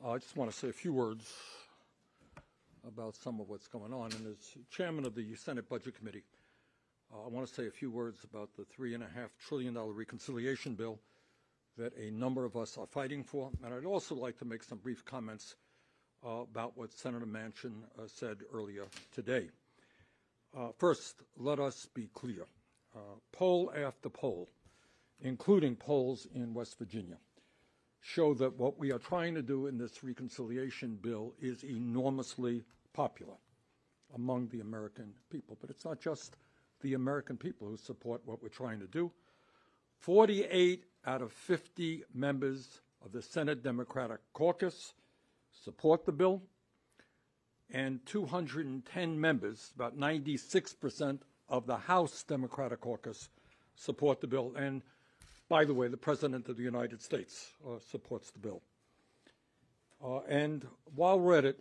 I just want to say a few words about some of what's going on. And as chairman of the Senate Budget Committee, I want to say a few words about the $3.5 trillion reconciliation bill that a number of us are fighting for. And I'd also like to make some brief comments about what Senator Manchin said earlier today. First, let us be clear. Poll after poll, including polls in West Virginia, show that what we are trying to do in this reconciliation bill is enormously popular among the American people. But it's not just the American people who support what we're trying to do. 48 out of 50 members of the Senate Democratic Caucus support the bill, and 210 members, about 96% of the House Democratic Caucus, support the bill. And by the way, the President of the United States supports the bill. And while we're at it,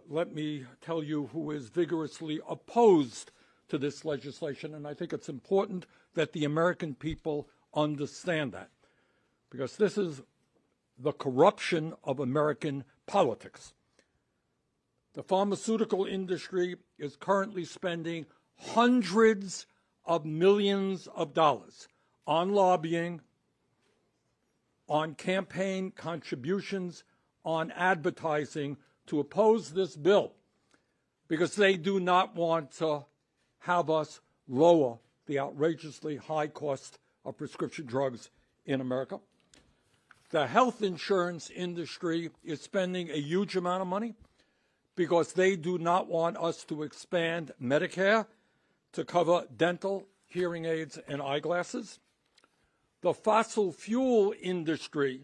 let me tell you who is vigorously opposed to this legislation. And I think it's important that the American people understand that, because this is the corruption of American politics. The pharmaceutical industry is currently spending hundreds of millions of dollars on lobbying, on campaign contributions, on advertising to oppose this bill, because they do not want to have us lower the outrageously high cost of prescription drugs in America. The health insurance industry is spending a huge amount of money because they do not want us to expand Medicare to cover dental, hearing aids, and eyeglasses. The fossil fuel industry,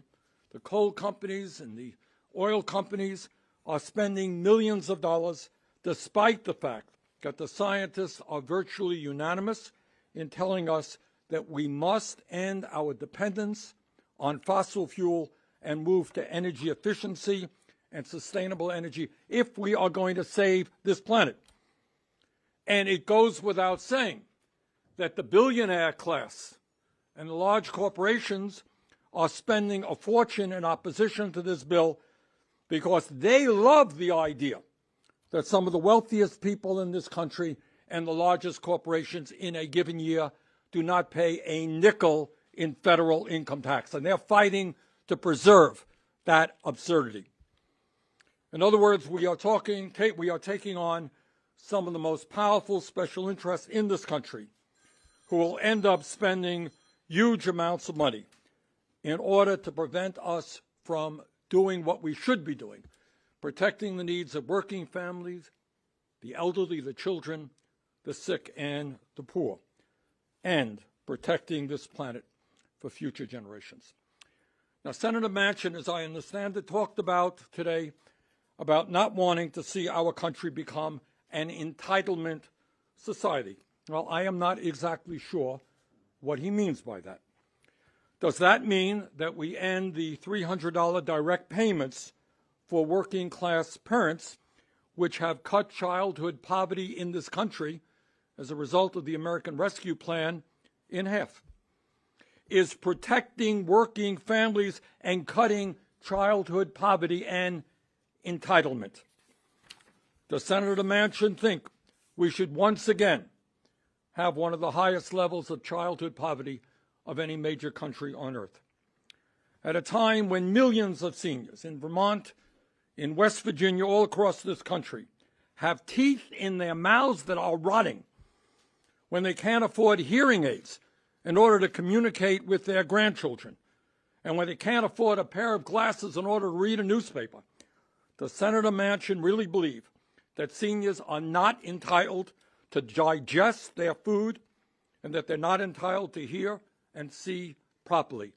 the coal companies and the oil companies, are spending millions of dollars, despite the fact that the scientists are virtually unanimous in telling us that we must end our dependence on fossil fuel and move to energy efficiency and sustainable energy if we are going to save this planet. And it goes without saying that the billionaire class and the large corporations are spending a fortune in opposition to this bill because they love the idea that some of the wealthiest people in this country and the largest corporations in a given year do not pay a nickel in federal income tax. And they're fighting to preserve that absurdity. In other words, we are taking on some of the most powerful special interests in this country who will end up spending huge amounts of money in order to prevent us from doing what we should be doing, protecting the needs of working families, the elderly, the children, the sick, and the poor, and protecting this planet for future generations. Now, Senator Manchin, as I understand it, talked about today about not wanting to see our country become an entitlement society. Well, I am not exactly sure what he means by that. Does that mean that we end the $300 direct payments for working class parents, which have cut childhood poverty in this country as a result of the American Rescue Plan in half? Is protecting working families and cutting childhood poverty an entitlement? Does Senator Manchin think we should once again have one of the highest levels of childhood poverty of any major country on earth? At a time when millions of seniors in Vermont, in West Virginia, all across this country, have teeth in their mouths that are rotting, when they can't afford hearing aids in order to communicate with their grandchildren, and when they can't afford a pair of glasses in order to read a newspaper, does Senator Manchin really believe that seniors are not entitled to digest their food and that they're not entitled to hear and see properly?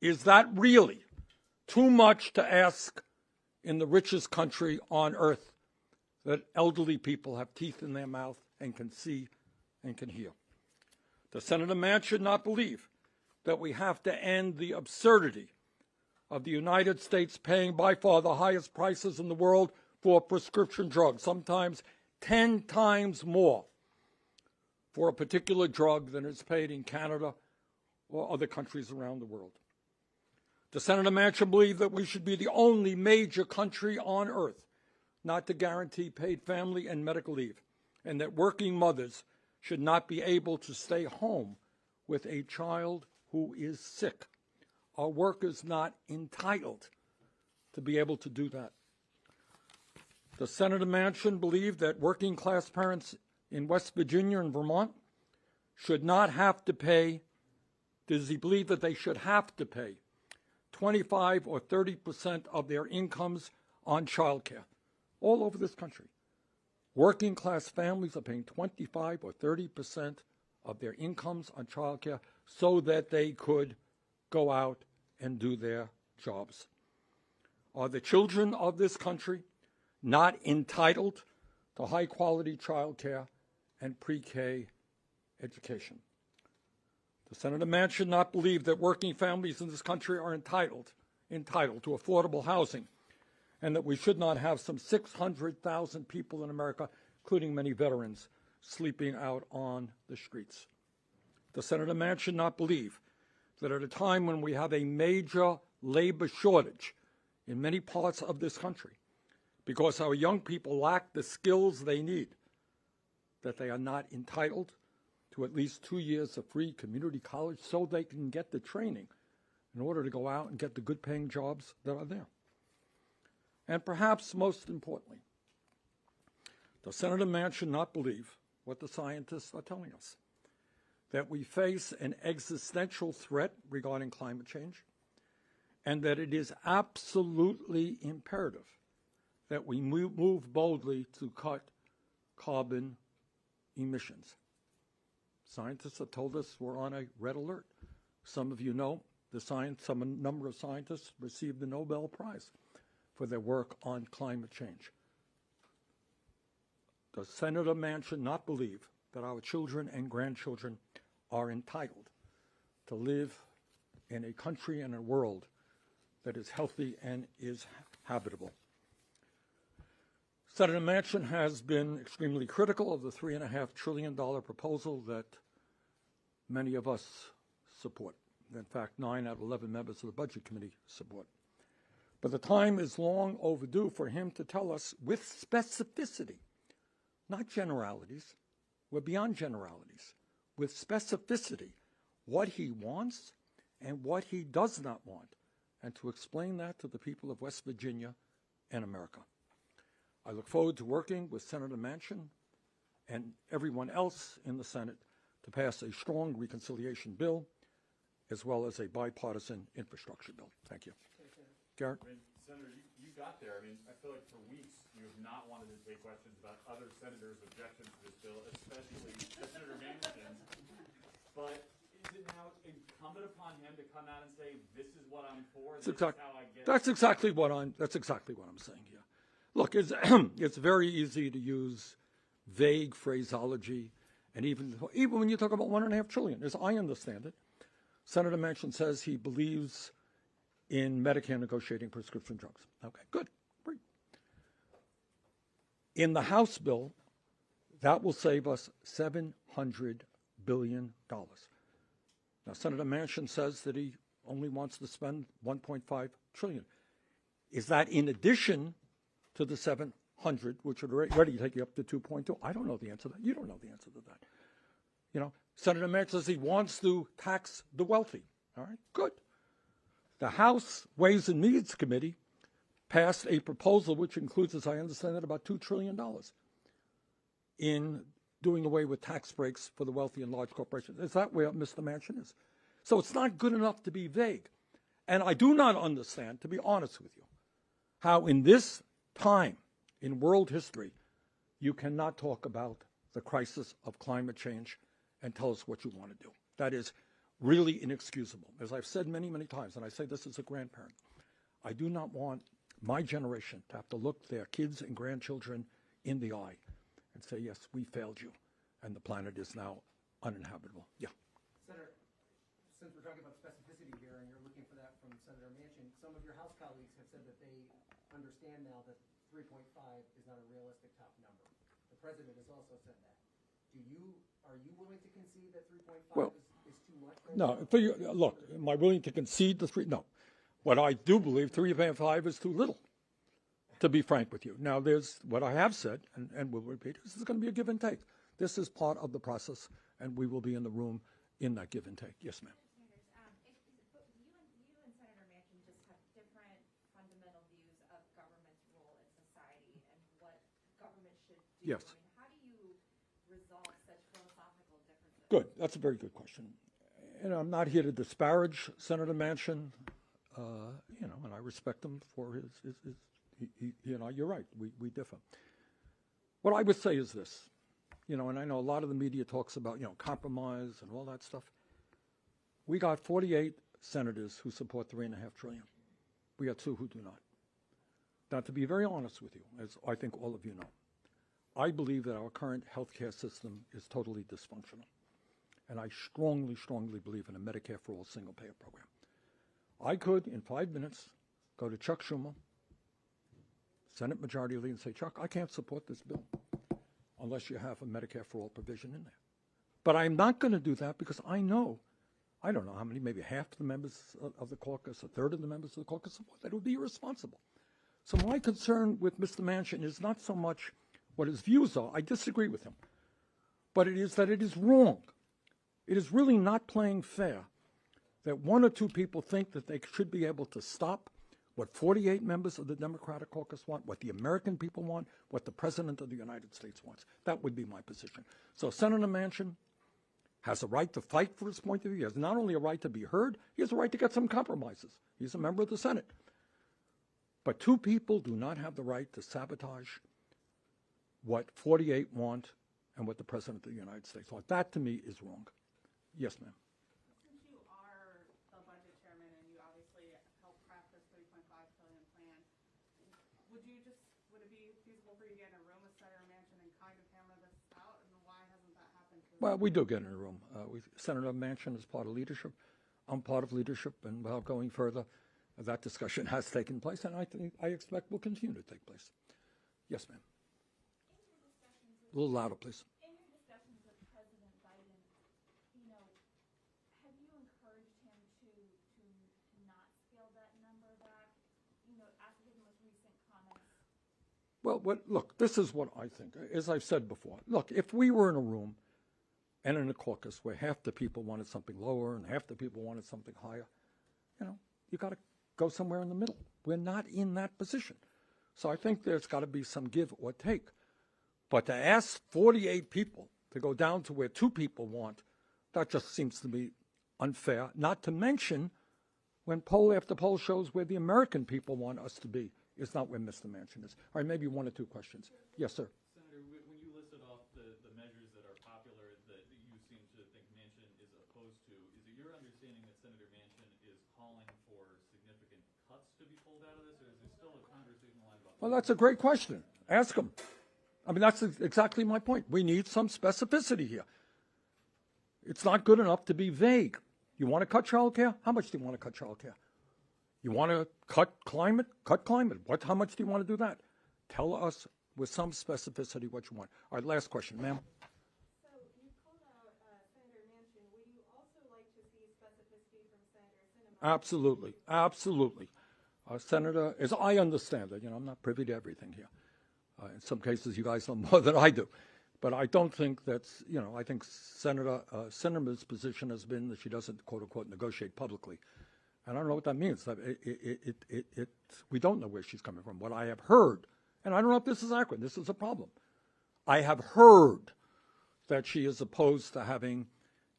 Is that really too much to ask in the richest country on earth, that elderly people have teeth in their mouth and can see and can hear? Does Senator Manchin not believe that we have to end the absurdity of the United States paying by far the highest prices in the world for prescription drugs, sometimes 10 times more for a particular drug than is paid in Canada or other countries around the world? Does Senator Manchin believe that we should be the only major country on earth not to guarantee paid family and medical leave, and that working mothers should not be able to stay home with a child who is sick? Are workers not entitled to be able to do that? Does Senator Manchin believe that working class parents in West Virginia and Vermont should not have to pay? Does he believe that they should have to pay 25 or 30% of their incomes on child care? All over this country, working class families are paying 25 or 30% of their incomes on child care so that they could go out and do their jobs. Are the children of this country not entitled to high-quality child care and pre-K education? Does Senator Manchin not believe that working families in this country are entitled to affordable housing, and that we should not have some 600,000 people in America, including many veterans, sleeping out on the streets? Does Senator Manchin not believe that at a time when we have a major labor shortage in many parts of this country, because our young people lack the skills they need, that they are not entitled to at least 2 years of free community college so they can get the training in order to go out and get the good-paying jobs that are there? And perhaps most importantly, does Senator Manchin not believe what the scientists are telling us, that we face an existential threat regarding climate change, and that it is absolutely imperative that we move boldly to cut carbon emissions? Scientists have told us we're on a red alert. Some of you know a number of scientists received the Nobel Prize for their work on climate change. Does Senator Manchin not believe that our children and grandchildren are entitled to live in a country and a world that is healthy and is habitable? Senator Manchin has been extremely critical of the $3.5 trillion proposal that many of us support. In fact, 9 out of 11 members of the Budget Committee support. But the time is long overdue for him to tell us with specificity, not generalities, we're beyond generalities, with specificity, what he wants and what he does not want, and to explain that to the people of West Virginia and America. I look forward to working with Senator Manchin and everyone else in the Senate to pass a strong reconciliation bill as well as a bipartisan infrastructure bill. Thank you. Garrett? I mean, Senator, you got there. I mean, I feel like for weeks you have not wanted to take questions about other senators' objections to this bill, especially Senator Manchin. But is it now incumbent upon him to come out and say, "This is what I'm for"? That's exactly what I'm saying here. Look, it's very easy to use vague phraseology, and even when you talk about $1.5 trillion, as I understand it, Senator Manchin says he believes in Medicare negotiating prescription drugs. Okay, good, great. In the House bill, that will save us $700 billion. Now, Senator Manchin says that he only wants to spend $1.5 trillion. Is that in addition to the 700, which would already take you up to 2.2? I don't know the answer to that. You don't know the answer to that. You know, Senator Manchin says he wants to tax the wealthy. All right, good. The House Ways and Means Committee passed a proposal which includes, as I understand it, about $2 trillion in doing away with tax breaks for the wealthy and large corporations. Is that where Mr. Manchin is? So it's not good enough to be vague. And I do not understand, to be honest with you, how in this time in world history you cannot talk about the crisis of climate change and tell us what you want to do. That is really inexcusable. As I've said many, many times, and I say this as a grandparent, I do not want my generation to have to look their kids and grandchildren in the eye and say, yes, we failed you, and the planet is now uninhabitable. Yeah. Senator, since we're talking about specificity here, and you're looking for that from Senator Manchin, some of your House colleagues have said that they understand now that 3.5 is not a realistic top number. The president has also said that. Are you willing to concede that 3.5 is too much? No. Look, am I willing to concede the 3? No. What I do believe, 3.5 is too little, to be frank with you. Now, there's what I have said, and will repeat, this is going to be a give and take. This is part of the process, and we will be in the room in that give and take. Yes, ma'am. But you and Senator Manchin just have different fundamental views of government's role in society and what government should do. Yes. I mean, how do you resolve such philosophical differences? Good. That's a very good question. And I'm not here to disparage Senator Manchin, and I respect him for his you're right, we differ. What I would say is this, and I know a lot of the media talks about, compromise and all that stuff. We got 48 senators who support $3.5 trillion. We got 2 who do not. Now, to be very honest with you, as I think all of you know, I believe that our current healthcare system is totally dysfunctional. And I strongly, strongly believe in a Medicare for All single-payer program. I could, in 5 minutes, go to Chuck Schumer, Senate Majority Leader, and say, Chuck, I can't support this bill unless you have a Medicare for All provision in there. But I'm not going to do that because I don't know how many, maybe half the members of the caucus, a third of the members of the caucus support that. It would be irresponsible. So my concern with Mr. Manchin is not so much what his views are. I disagree with him. But it is that it is wrong. It is really not playing fair that 1 or 2 people think that they should be able to stop what 48 members of the Democratic caucus want, what the American people want, what the President of the United States wants. That would be my position. So Senator Manchin has a right to fight for his point of view. He has not only a right to be heard, he has a right to get some compromises. He's a member of the Senate. But 2 people do not have the right to sabotage what 48 want and what the President of the United States wants. That, to me, is wrong. Yes, ma'am. Since you are the budget chairman and you obviously helped craft this $3.5 trillion plan, would it be feasible for you to get in a room with Senator Manchin and kind of hammer this out? And why hasn't that happened? Well, we do get in a room. Senator Manchin is part of leadership. I'm part of leadership, and without going further, that discussion has taken place, and I expect will continue to take place. Yes, ma'am. A little louder, please. In your discussions with President Biden, have you encouraged him to not scale that number back, after his most recent comments? Well, look, this is what I think. As I've said before, look, if we were in a room and in a caucus where half the people wanted something lower and half the people wanted something higher, you got to go somewhere in the middle. We're not in that position. So I think there's got to be some give or take. But to ask 48 people to go down to where 2 people want, that just seems to me unfair, not to mention when poll after poll shows where the American people want us to be is not where Mr. Manchin is. All right, maybe 1 or 2 questions. Yes, sir. Senator, when you listed off the measures that are popular that you seem to think Manchin is opposed to, is it your understanding that Senator Manchin is calling for significant cuts to be pulled out of this, or is there still a conversation line about? Well, that's a great question. Ask him. I mean, that's exactly my point. We need some specificity here. It's not good enough to be vague. You want to cut child care? How much do you want to cut child care? You want to cut climate? Cut climate. How much do you want to do that? Tell us with some specificity what you want. All right, last question, ma'am. So you called out Senator Manchin. Would you also like to see specificity from Senator Sinema? Absolutely. Absolutely. Senator, as I understand it, I'm not privy to everything here. In some cases, you guys know more than I do. But I don't think that's, I think Senator Sinema's position has been that she doesn't, quote unquote, negotiate publicly. And I don't know what that means. We don't know where she's coming from. What I have heard, and I don't know if this is accurate, this is a problem. I have heard that she is opposed to having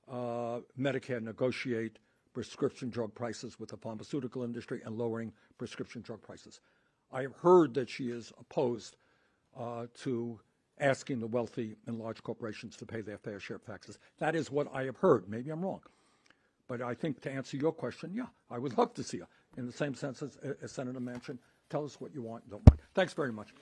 Medicare negotiate prescription drug prices with the pharmaceutical industry and lowering prescription drug prices. I have heard that she is opposed to asking the wealthy and large corporations to pay their fair share of taxes. That is what I have heard. Maybe I'm wrong. But I think to answer your question, yeah, I would love to see her in the same sense as Senator Manchin. Tell us what you want and don't want. Thanks very much.